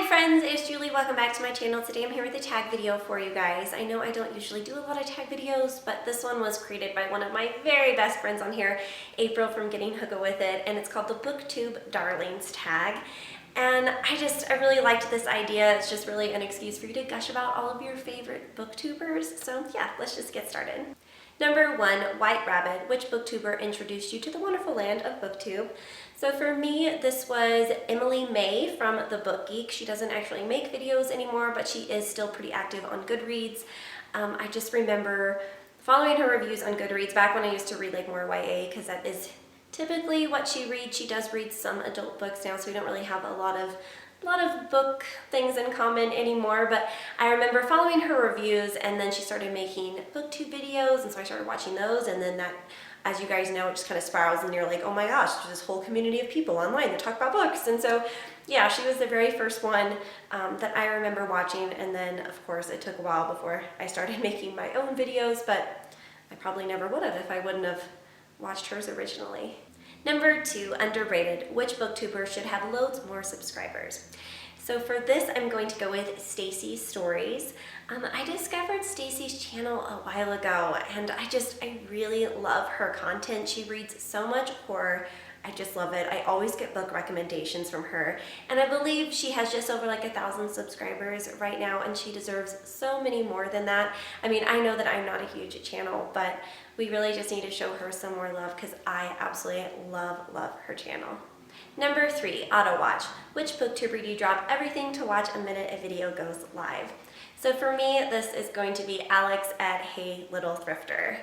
friends, it's Julie. Welcome back to my channel. Today I'm here with a tag video for you guys. I know I don't usually do a lot of tag videos, but this one was created by one of my very best friends on here, April from Getting Hookah With It, and it's called the Booktube Darlings Tag. And I really liked this idea. It's just really an excuse for you to gush about all of your favorite booktubers. So yeah, let's just get started. Number 1, White Rabbit. Which booktuber introduced you to the wonderful land of booktube? So for me, this was Emily May from The Book Geek. She doesn't actually make videos anymore, but she is still pretty active on Goodreads. I just remember following her reviews on Goodreads back when I used to read like more YA, because that is typically what she reads. She does read some adult books now, so we don't really have a lot of book things in common anymore, but I remember following her reviews, and then she started making booktube videos, and so I started watching those, and then that, as you guys know, it just kind of spirals, and you're like, oh my gosh, there's this whole community of people online that talk about books. And so yeah, she was the very first one that I remember watching, and then of course it took a while before I started making my own videos, but I probably never would have if I wouldn't have watched hers originally. Number 2, underrated. Which booktuber should have loads more subscribers? So for this, I'm going to go with Stacy's Stories. I discovered Stacy's channel a while ago, and I really love her content. She reads so much horror. I just love it. I always get book recommendations from her, and I believe she has just over like 1,000 subscribers right now, and she deserves so many more than that. I mean, I know that I'm not a huge channel, but we really just need to show her some more love because I absolutely love her channel. Number 3, Autowatch. Which booktuber do you drop everything to watch a minute a video goes live? So for me, this is going to be Alex at Hey Little Thrifter.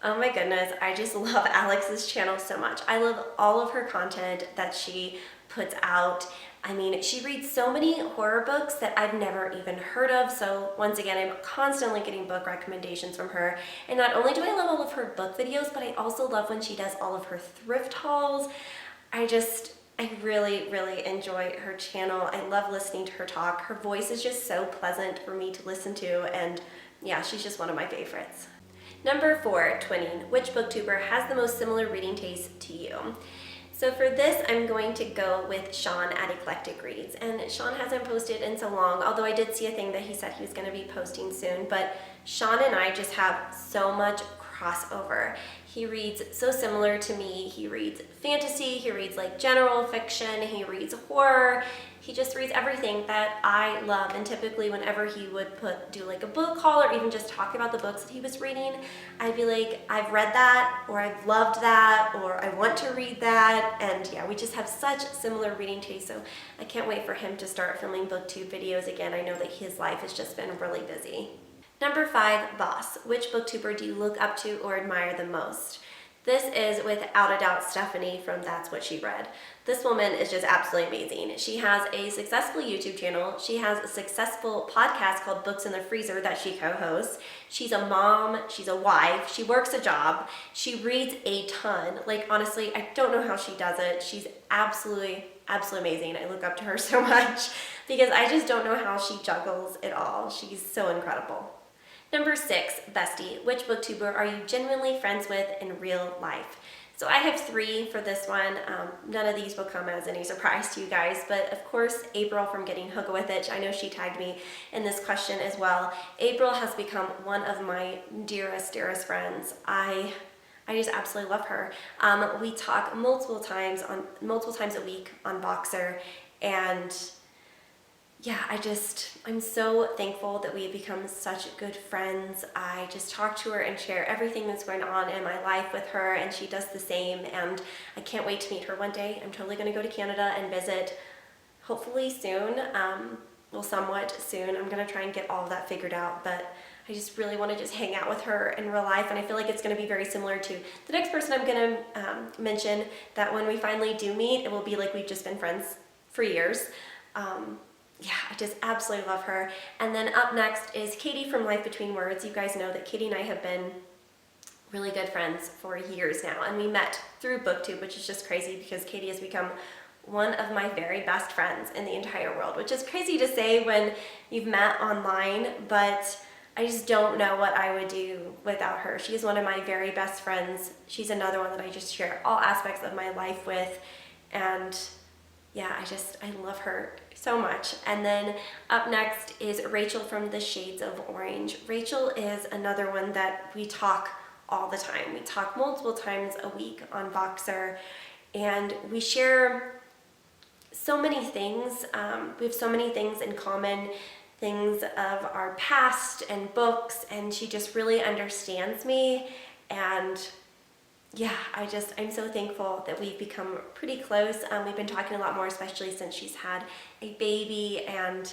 Oh my goodness, I just love Alex's channel so much. I love all of her content that she puts out. I mean, she reads so many horror books that I've never even heard of. So once again, I'm constantly getting book recommendations from her. And not only do I love all of her book videos, but I also love when she does all of her thrift hauls. I really enjoy her channel. I love listening to her talk. Her voice is just so pleasant for me to listen to, and yeah, she's just one of my favorites. Number 4, twinning. Which booktuber has the most similar reading taste to you? So for this, I'm going to go with Sean at Eclectic Reads. And Sean hasn't posted in so long, although I did see a thing that he said he was going to be posting soon. But Sean and I just have so much crossover. He reads so similar to me. He reads fantasy, he reads like general fiction, he reads horror. He just reads everything that I love, and typically whenever he would do like a book haul or even just talk about the books that he was reading, I'd be like, I've read that, or I've loved that, or I want to read that. And yeah, we just have such similar reading taste, so I can't wait for him to start filming booktube videos again. I know that his life has just been really busy. Number 5, Boss. Which booktuber do you look up to or admire the most? This is without a doubt Stephanie from That's What She Read. This woman is just absolutely amazing. She has a successful YouTube channel. She has a successful podcast called Books in the Freezer that she co-hosts. She's a mom, she's a wife, she works a job, she reads a ton. Like honestly, I don't know how she does it. She's absolutely amazing. I look up to her so much because I just don't know how she juggles it all. She's so incredible. Number 6, Bestie. Which booktuber are you genuinely friends with in real life? So I have 3 for this one. None of these will come as any surprise to you guys, but of course April from Getting Hookah With It. I know she tagged me in this question as well. April has become one of my dearest friends. I just absolutely love her. We talk multiple times a week on Boxer, and yeah, I'm so thankful that we have become such good friends. I just talk to her and share everything that's going on in my life with her, and she does the same, and I can't wait to meet her one day. I'm totally going to go to Canada and visit, hopefully soon, well, somewhat soon. I'm going to try and get all of that figured out, but I just really want to just hang out with her in real life, and I feel like it's going to be very similar to the next person I'm going to mention, that when we finally do meet, it will be like we've just been friends for years. Yeah, I just absolutely love her. And then up next is Katie from Life Between Words. You guys know that Katie and I have been really good friends for years now, and we met through Booktube, which is just crazy because Katie has become one of my very best friends in the entire world, which is crazy to say when you've met online, but I just don't know what I would do without her. She's one of my very best friends. She's another one that I just share all aspects of my life with, and yeah, I love her so much. And then up next is Rachel from the Shades of Orange. Rachel is another one that we talk all the time. We talk multiple times a week on Voxer, and we share so many things. We have so many things in common, things of our past and books, and she just really understands me. And yeah, I'm so thankful that we've become pretty close. We've been talking a lot more, especially since she's had a baby. And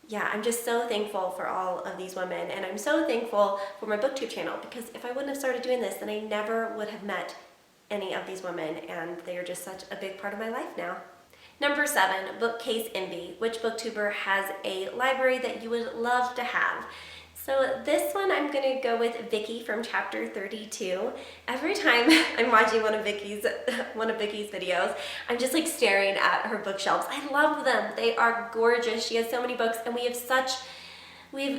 yeah, I'm just so thankful for all of these women. And I'm so thankful for my Booktube channel, because if I wouldn't have started doing this, then I never would have met any of these women. And they are just such a big part of my life now. Number 7, Bookcase Envy. Which booktuber has a library that you would love to have? So this one, I'm gonna go with Vicky from chapter 32. Every time I'm watching one of Vicky's videos, I'm just like staring at her bookshelves. I love them. They are gorgeous. She has so many books, and we have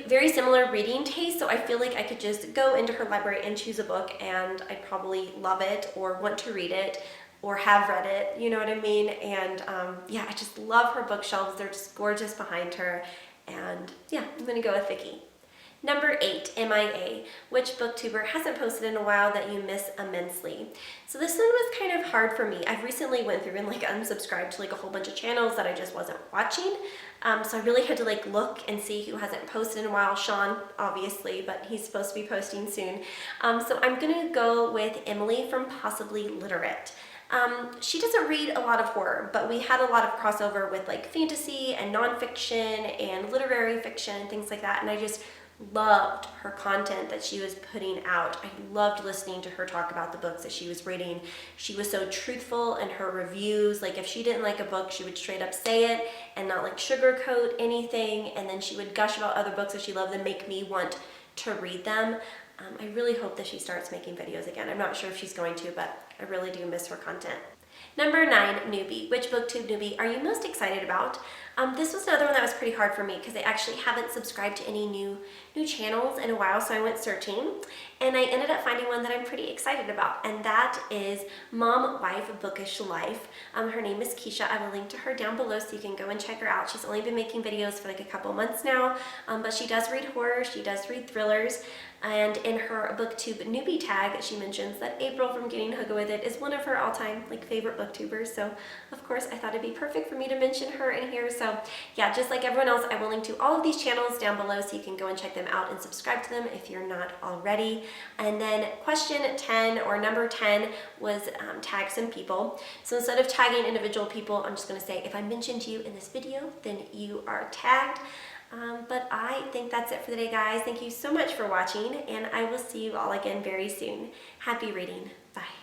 very similar reading tastes, so I feel like I could just go into her library and choose a book, and I'd probably love it or want to read it or have read it, you know what I mean? And yeah, I just love her bookshelves. They're just gorgeous behind her. And yeah, I'm gonna go with Vicky. Number 8, MIA. Which booktuber hasn't posted in a while that you miss immensely? So this one was kind of hard for me. I've recently went through and like unsubscribed to like a whole bunch of channels that I just wasn't watching. So I really had to like look and see who hasn't posted in a while. Sean, obviously, but he's supposed to be posting soon. So I'm gonna go with Emily from Possibly Literate. She doesn't read a lot of horror, but we had a lot of crossover with like fantasy and nonfiction and literary fiction and things like that, and I just loved her content that she was putting out. I loved listening to her talk about the books that she was reading. She was so truthful in her reviews. Like if she didn't like a book, she would straight up say it and not like sugarcoat anything, and then she would gush about other books that she loved and make me want to read them. I really hope that she starts making videos again. I'm not sure if she's going to, but I really do miss her content. Number 9, Newbie. Which booktube newbie are you most excited about? This was another one that was pretty hard for me because I actually haven't subscribed to any new channels in a while, so I went searching and I ended up finding one that I'm pretty excited about, and that is Mom Wife Bookish Life. Her name is Keisha. I will link to her down below so you can go and check her out. She's only been making videos for like a couple months now, but she does read horror, she does read thrillers, and in her Booktube Newbie tag, she mentions that April from Getting Hooked With It is one of her all-time like favorite booktubers, so of course I thought it'd be perfect for me to mention her in here. So yeah, just like everyone else, I will link to all of these channels down below so you can go and check them out and subscribe to them if you're not already. And then question 10, or number 10, was tag some people. So instead of tagging individual people, I'm just going to say if I mentioned you in this video, then you are tagged. But I think that's it for the day, guys. Thank you so much for watching, and I will see you all again very soon. Happy reading. Bye.